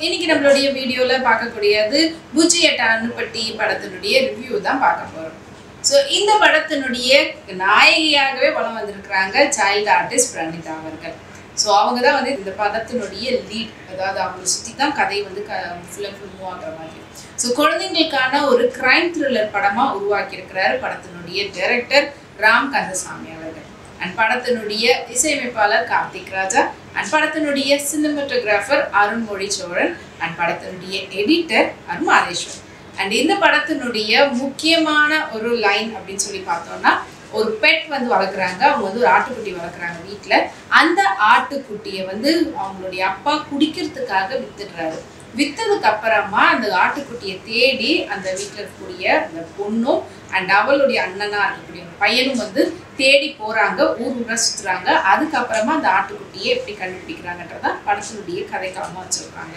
இன்னைக்கு நம்மளுடைய வீடியோல பார்க்கக்கூடியது பூச்சியட்டானுப்பட்டி படத்தினுடைய ரிவ்யூ தான் பார்க்க போறோம். ஸோ இந்த படத்தினுடைய நாயகியாகவே பலம் வந்திருக்கிறாங்க சைல்டு ஆர்டிஸ்ட் பிரணிதா அவர்கள். ஸோ அவங்க தான் வந்து இந்த படத்தினுடைய லீட், அதாவது அவங்களை சுற்றி தான் கதை வந்து ஃபுல் மூவ் ஆகிற மாதிரி. ஸோ குழந்தைங்களுக்கான ஒரு கிரைம் த்ரில்லர் படமாக உருவாக்கியிருக்கிறாரு படத்தினுடைய டைரக்டர் ராம் கந்தசாமி அவர்கள். அண்ட் படத்தினுடைய இசையமைப்பாளர் கார்த்திக் ராஜா, அண்ட் படத்தினுடைய சினிமாட்டோகிராஃபர் அருண்மொழி சோழன், அண்ட் படத்தினுடைய எடிட்டர் அருமாதேஸ்வர். அண்ட் இந்த படத்தினுடைய முக்கியமான ஒரு லைன் அப்படின்னு சொல்லி பார்த்தோம்னா, ஒரு பெட் வந்து வளர்க்குறாங்க. அவங்க வந்து ஒரு ஆட்டுக்குட்டி வளர்க்குறாங்க வீட்டில். அந்த ஆட்டுக்குட்டியை வந்து அவங்களுடைய அப்பா குடிக்கிறதுக்காக வித்துடுறாரு. விற்றதுக்கு அப்புறமா அந்த ஆட்டுக்குட்டியை தேடி அந்த வீட்டில் இருக்கக்கூடிய அந்த பொண்ணும் அண்ட் அவளுடைய அண்ணனாக இருக்கக்கூடிய பையனும் வந்து தேடி போகிறாங்க, ஊர் ஊராக சுற்றுறாங்க. அதுக்கப்புறமா அந்த ஆட்டுக்குட்டியை எப்படி கண்டுபிடிக்கிறாங்கன்றதான் படத்தினுடைய கதைக்காலமாக வச்சுருக்காங்க.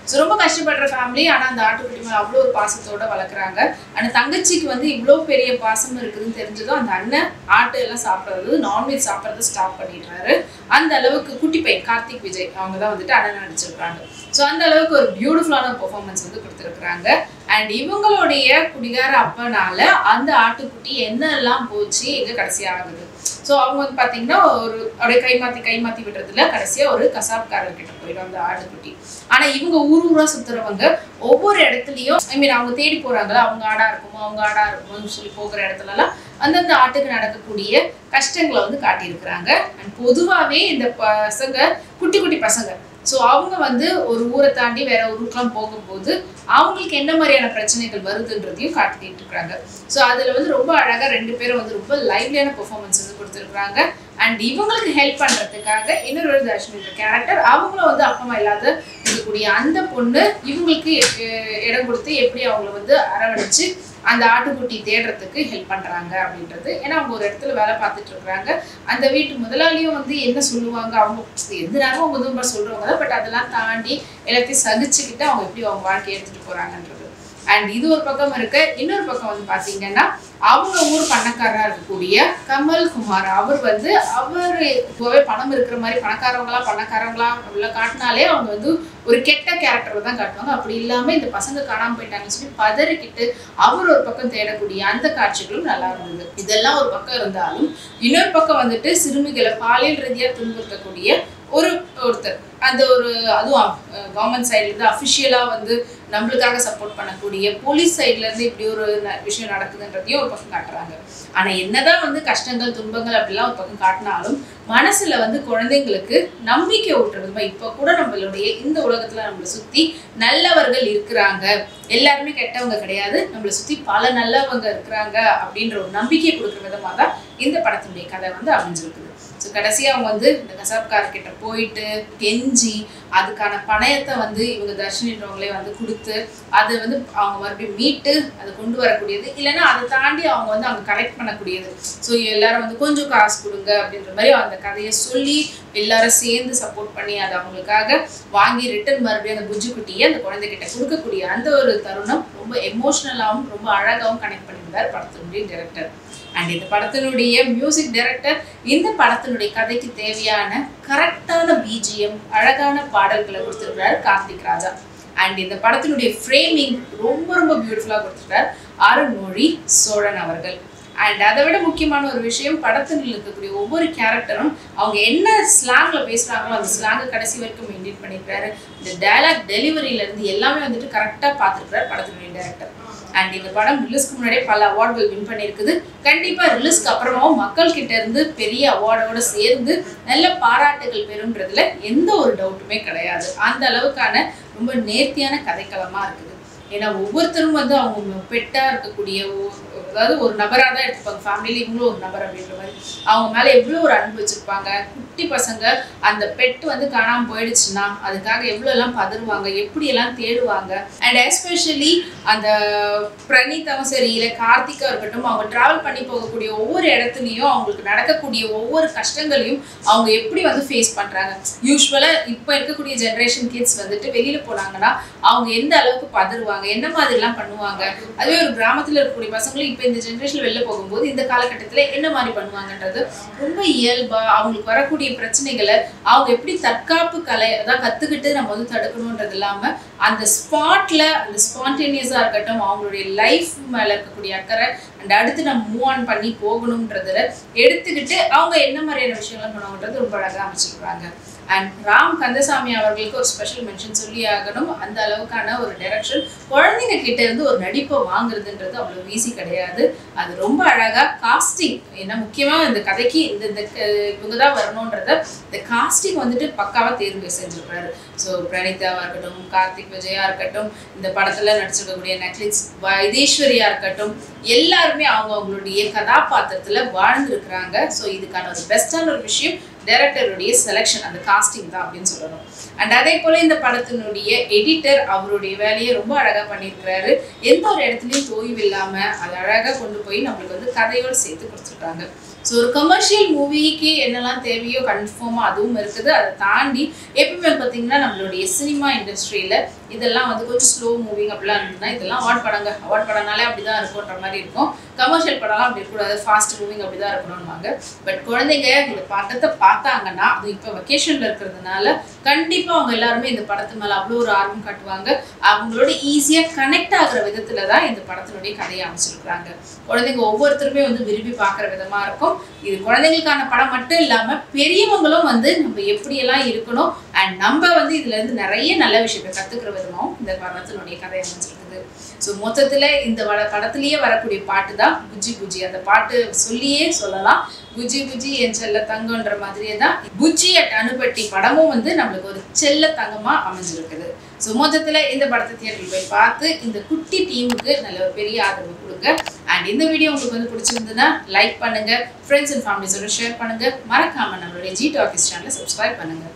ஸோ ரொம்ப கஷ்டப்படுற ஃபேமிலி, ஆனால் அந்த ஆட்டுக்குட்டி மேலே அவ்வளோ ஒரு பாசத்தோடு வளர்க்குறாங்க. அந்த தங்கச்சிக்கு வந்து இவ்வளோ பெரிய பாசம் இருக்குதுன்னு தெரிஞ்சதும் அந்த அண்ணன் ஆட்டு எல்லாம் சாப்பிட்றது, நான்வெஜ் சாப்பிட்றது ஸ்டாப் பண்ணிடுறாரு. அந்த அளவுக்கு குட்டி பையன் கார்த்திக் விஜய் அவங்க தான் வந்துட்டு அண்ணன் நடிச்சிருக்காங்க. ஸோ அந்த அளவுக்கு ஒரு பியூட்டிஃபுல்லான பெர்ஃபார்மன்ஸ் வந்து கொடுத்துருக்குறாங்க. அண்ட் இவங்களுடைய குடிகார அப்பனால அந்த ஆட்டுக்குட்டி என்னெல்லாம் போச்சு, எங்கே கடைசியாக ஆகுது. ஸோ அவங்க வந்து பார்த்தீங்கன்னா ஒரு அப்படியே கைமாற்றி விடுறதுல கடைசியாக ஒரு கசாப்காரர்கிட்ட போயிடும் அந்த ஆட்டுக்குட்டி. ஆனால் இவங்க ஊராக சுற்றுறவங்க ஒவ்வொரு இடத்துலையும் அவங்க தேடி போகிறாங்களா, அவங்க ஆடாக இருக்குமோன்னு சொல்லி போகிற இடத்துலலாம் அந்தந்த ஆட்டுக்கு நடக்கக்கூடிய கஷ்டங்களை வந்து காட்டியிருக்கிறாங்க. அண்ட் பொதுவாகவே இந்த பசங்க குட்டி பசங்க, ஸோ அவங்க வந்து ஒரு ஊரை தாண்டி வேற ஊருக்கெல்லாம் போகும்போது அவங்களுக்கு என்ன மாதிரியான பிரச்சனைகள் வருதுன்றதையும் காட்டிட்டு இருக்காங்க. ஸோ அதில் வந்து ரொம்ப அழகாக ரெண்டு பேரும் வந்து ரொம்ப லைவ்லியான பெர்ஃபார்மன்ஸ் வந்து கொடுத்துருக்குறாங்க. அண்ட் இவங்களுக்கு ஹெல்ப் பண்ணுறதுக்காக இன்னொரு தர்ஷினின்ற கேரக்டர், அவங்களும் வந்து அப்பா அம்மா இல்லாத இருக்கக்கூடிய அந்த பொண்ணு இவங்களுக்கு இடம் கொடுத்து எப்படி அவங்கள வந்து அரவணைச்சு அந்த ஆட்டுக்குட்டி தேடுறதுக்கு ஹெல்ப் பண்ணுறாங்க அப்படின்றது. ஏன்னா அவங்க ஒரு இடத்துல வேலை பார்த்துட்டு இருக்கிறாங்க. அந்த வீட்டு முதலாளியும் வந்து என்ன சொல்லுவாங்க, அவங்க எந்த நேரமும் அவங்க வந்து சொல்கிறவங்க தான், பட் அதெல்லாம் தாண்டி எல்லாத்தையும் சகிச்சுக்கிட்டு அவங்க எப்படி அவங்க வாழ்க்கையை எடுத்துகிட்டு போகிறாங்கன்றது. அண்ட் இது ஒரு பக்கம் இருக்கு. இன்னொரு பக்கம் வந்து பார்த்தீங்கன்னா, அவங்க ஊர் பணக்காரராக இருக்கக்கூடிய கமல் குமார் அவர் வந்து இப்போவே பணம் இருக்கிற மாதிரி பணக்காரங்களா உள்ள காட்டினாலே அவங்க வந்து ஒரு கெட்ட கேரக்டர் தான் காட்டுவாங்க. அப்படி இல்லாமல் இந்த பசங்க காணாமல் போயிட்டாங்கன்னு சொல்லி பதறிக்கிட்டு அவர் ஒரு பக்கம் தேடக்கூடிய அந்த காட்சிகளும் நல்லா இருந்தது. இதெல்லாம் ஒரு பக்கம் இருந்தாலும் இன்னொரு பக்கம் வந்துட்டு சிறுமிகளை பாலியல் ரீதியாக துன்புறுத்தக்கூடிய ஒருத்தர், அந்த ஒரு அதுவும் கவர்மெண்ட் சைட்லேருந்து அஃபிஷியலாக வந்து நம்மளுக்காக சப்போர்ட் பண்ணக்கூடிய போலீஸ் சைட்லேருந்து இப்படி ஒரு விஷயம் நடக்குதுன்றதையும் ஒரு பக்கம் காட்டுறாங்க. ஆனால் என்னதான் வந்து கஷ்டங்கள் துன்பங்கள் அப்படிலாம் ஒரு பக்கம் காட்டினாலும் மனசில் வந்து குழந்தைங்களுக்கு நம்பிக்கை ஊட்டுறது. இப்போ கூட நம்மளுடைய இந்த உலகத்தில் நம்மளை சுற்றி நல்லவர்கள் இருக்கிறாங்க, எல்லாருமே கெட்டவங்க கிடையாது, நம்மளை சுற்றி பல நல்லவங்க இருக்கிறாங்க அப்படின்ற ஒரு நம்பிக்கை கொடுக்குற விதமாக தான் இந்த படத்தினுடைய கதை வந்து அமைஞ்சிருக்குது. ஸோ கடைசியாக அவங்க வந்து இந்த கசாப்கார்கிட்ட போயிட்டு கெஞ்சி அதுக்கான பணயத்தை வந்து இவங்க தர்ஷினின்றவங்களே வந்து கொடுத்து அதை வந்து அவங்க மறுபடியும் மீட்டு அதை கொண்டு வரக்கூடியது, இல்லைன்னா அதை தாண்டி அவங்க வந்து அவங்க கலெக்ட் பண்ணக்கூடியது. ஸோ எல்லாரும் வந்து கொஞ்சம் காசு கொடுங்க அப்படின்ற மாதிரி அந்த கதையை சொல்லி எல்லாரும் சேர்ந்து சப்போர்ட் பண்ணி அதை அவங்களுக்காக வாங்கி ரிட்டன் மறுபடியும் அந்த புஜ்ஜுக்குட்டியை அந்த குழந்தைகிட்ட கொடுக்கக்கூடிய அந்த ஒரு தருணம் ரொம்ப எமோஷ்னலாகவும் ரொம்ப அழகாகவும் கனெக்ட் பண்ணியிருந்தார் படத்தினுடைய டைரக்டர். அண்ட் இந்த படத்தினுடைய மியூசிக் டைரக்டர் இந்த படத்தினுடைய கதைக்கு தேவையான கரெக்டான பிஜிஎம், அழகான பாடல்களை கொடுத்துருக்கிறார் கார்த்திக் ராஜா. அண்ட் இந்த படத்தினுடைய ஃப்ரேமிங் ரொம்ப ரொம்ப பியூட்டிஃபுல்லாக கொடுத்துருக்கார் அருண்மொழி சோழன் அவர்கள். அண்ட் அதை விட முக்கியமான ஒரு விஷயம், படத்தில் இருக்கக்கூடிய ஒவ்வொரு கேரக்டரும் அவங்க என்ன ஸ்லாங்ல பேசுகிறாங்களோ அந்த ஸ்லாங்கை கடைசி வரைக்கும் மெயின்டைன் பண்ணியிருக்காரு. இந்த டயலாக் டெலிவரியிலேருந்து எல்லாமே வந்துட்டு கரெக்டாக பார்த்துருக்கிறார் படத்தினுடைய டைரக்டர். அண்ட் இந்த படம் ரிலீஸ்க்கு முன்னாடியே பல அவார்டுகள் வின் பண்ணியிருக்குது. கண்டிப்பாக ரிலீஸ்க்கு அப்புறமாவும் மக்கள் கிட்ட இருந்து பெரிய அவார்டோடு சேர்ந்து நல்ல பாராட்டுகள் பெறுன்றதுல எந்த ஒரு டவுட்டுமே கிடையாது. அந்த அளவுக்கான ரொம்ப நேர்த்தியான கதைக்களமாக இருக்குது. ஏன்னா ஒவ்வொருத்தரும் வந்து அவங்க பெட்டாக இருக்கக்கூடிய அதாவது ஒரு நபராக தான் எடுத்துப்பாங்க. ஃபேமிலியில் இவங்களும் ஒரு நபர் அப்படின்ற மாதிரி அவங்க மேலே எவ்வளோ ஒரு அன்பு வச்சுருப்பாங்க. குட்டி பசங்க அந்த பெட் வந்து காணாமல் போயிடுச்சுன்னா அதுக்காக எவ்வளோலாம் பதறுவாங்க, எப்படியெல்லாம் தேடுவாங்க. அண்ட் எஸ்பெஷலி அந்த பிரணிதாவும் சரி இல்லை கார்த்திகா இருக்கட்டும், அவங்க ட்ராவல் பண்ணி போகக்கூடிய ஒவ்வொரு இடத்துலையும் அவங்களுக்கு நடக்கக்கூடிய ஒவ்வொரு கஷ்டங்களையும் அவங்க எப்படி வந்து ஃபேஸ் பண்ணுறாங்க. யூஸ்வலாக இப்போ இருக்கக்கூடிய ஜென்ரேஷன் கிட்ஸ் வந்துட்டு வெளியில் போனாங்கன்னா அவங்க எந்த அளவுக்கு பதறுவாங்க, என்ன மாதிரிலாம் பண்ணுவாங்க. அதுவே ஒரு கிராமத்தில் இருக்கக்கூடிய பசங்களும் இப்போ இந்த ஜென்ரேஷன் வெளில போகும்போது இந்த காலகட்டத்தில் என்ன மாதிரி பண்ணுவாங்கன்றது ரொம்ப இயல்பாக அவங்களுக்கு வரக்கூடிய பிரச்சனைகளை அவங்க எப்படி தற்காப்பு கலை அதான் கற்றுக்கிட்டு நம்ம வந்து தடுக்கணுன்றது இல்லாமல் அந்த ஸ்பாட்டில் அந்த ஸ்பான்டேனியஸாக இருக்கட்டும் அவங்களுடைய லைஃப் மேலே இருக்கக்கூடிய அக்கறை அண்ட் அடுத்து நம்ம மூவ் ஆன் பண்ணி போகணுன்றதில் எடுத்துக்கிட்டு அவங்க என்ன மாதிரியான விஷயங்கள்லாம் பண்ணுவாங்கன்றது ரொம்ப அழகாக அமைச்சிருக்கிறாங்க. அண்ட் ராம் கந்தசாமி அவர்களுக்கு ஒரு ஸ்பெஷல் மென்ஷன் சொல்லி ஆகணும். அந்த அளவுக்கான ஒரு டைரக்ஷன் குழந்தைங்க கிட்ட இருந்து ஒரு நடிப்பை வாங்குறதுன்றது அவ்வளோ ஈஸி கிடையாது. அது ரொம்ப அழகாக காஸ்டிங் ஏன்னா முக்கியமாக இந்த கதைக்கு இந்த இவங்க தான் வரணுன்றத இந்த காஸ்டிங் வந்துட்டு பக்காவாக தேர்வு செஞ்சுருக்காரு. ஸோ பிரணீதாவாக இருக்கட்டும், கார்த்திக் விஜயா இருக்கட்டும், இந்த படத்தில் நடிச்சிருக்கக்கூடிய நெட்ஃப்ளிக்ஸ் வைதேஸ்வரியா இருக்கட்டும், எல்லாருமே அவங்களுடைய கதாபாத்திரத்தில் வாழ்ந்துருக்குறாங்க. ஸோ இதுக்கான ஒரு பெஸ்டான ஒரு விஷயம் டைரக்டருடைய செலெக்ஷன் அந்த காஸ்டிங் தான் அப்படின்னு சொல்லணும். அண்ட் அதே போல இந்த படத்தினுடைய எடிட்டர் அவருடைய வேலையை ரொம்ப அழகாக பண்ணியிருக்கிறாரு. எந்த ஒரு இடத்துலையும் தோய்வு இல்லாமல் அதை அழகாக கொண்டு போய் நம்மளுக்கு வந்து கதையோடு சேர்த்து கொடுத்துருக்காங்க. ஸோ ஒரு கமர்ஷியல் மூவிக்கு என்னெல்லாம் தேவையோ கன்ஃபார்மாக அதுவும் இருக்குது. அதை தாண்டி எப்பவுமே பார்த்தீங்கன்னா நம்மளுடைய சினிமா இண்டஸ்ட்ரியில் இதெல்லாம் வந்து கொஞ்சம் ஸ்லோ மூவிங் அப்படிலாம் இருந்ததுன்னா இதெல்லாம் அவார்ட் படம்னாலே அப்படி தான் இருக்கும்ன்ற மாதிரி இருக்கும். கமர்ஷியல் படம்லாம் அப்படி இருக்கக்கூடாது, ஃபாஸ்ட் மூவிங் அப்படி தான் இருக்கணும்வாங்க. பட் குழந்தைங்க இந்த படத்தை பார்த்தாங்கன்னா அது இப்போ வெக்கேஷனில் இருக்கிறதுனால கண்டிப்பாக அவங்க எல்லாருமே இந்த படத்து மேலே அவ்வளோ ஒரு ஆர்வம் காட்டுவாங்க. அவங்களோட ஈஸியாக கனெக்ட் ஆகிற விதத்தில் தான் இந்த படத்தினுடைய கதையை அமைச்சிருக்கிறாங்க. குழந்தைங்க ஒவ்வொருத்தருமே வந்து விரும்பி பார்க்குற விதமாக இருக்கும். இது குழந்தைங்களுக்கான படம் மட்டும் இல்லாமல் பெரியவங்களும் வந்து நம்ம எப்படியெல்லாம் இருக்கணும் அண்ட் நம்ம வந்து இதுலேருந்து நிறைய நல்ல விஷயத்தை கற்றுக்கிற விதமாகவும் இந்த படத்தினுடைய கதை அமைச்சிருக்குது. ஸோ மொத்தத்தில் இந்த படத்துலேயே வரக்கூடிய பாட்டு தான் புஜ்ஜி புஜ்ஜி. அந்த பாட்டு சொல்லியே சொல்லலாம், புஜ்ஜி புஜ்ஜி என் செல்ல தங்கன்ற மாதிரியே தான் புஜ்ஜி அட் அனுப்பட்டி படமும் வந்து நம்மளுக்கு ஒரு செல்ல தங்கமாக அமைஞ்சிருக்குது. ஸோ மொத்தத்தில் இந்த படத்தை தியேட்டரில் போய் பார்த்து இந்த குட்டி டீமுக்கு நல்ல ஒரு பெரிய ஆதரவு கொடுங்க. அண்ட் இந்த வீடியோ உங்களுக்கு வந்து பிடிச்சிருந்ததுன்னா லைக் பண்ணுங்கள், ஃப்ரெண்ட்ஸ் அண்ட் ஃபேமிலிஸோட ஷேர் பண்ணுங்கள், மறக்காமல் நம்மளுடைய ஜி டாக்கிஸ் சேனலை சப்ஸ்கிரைப் பண்ணுங்கள்.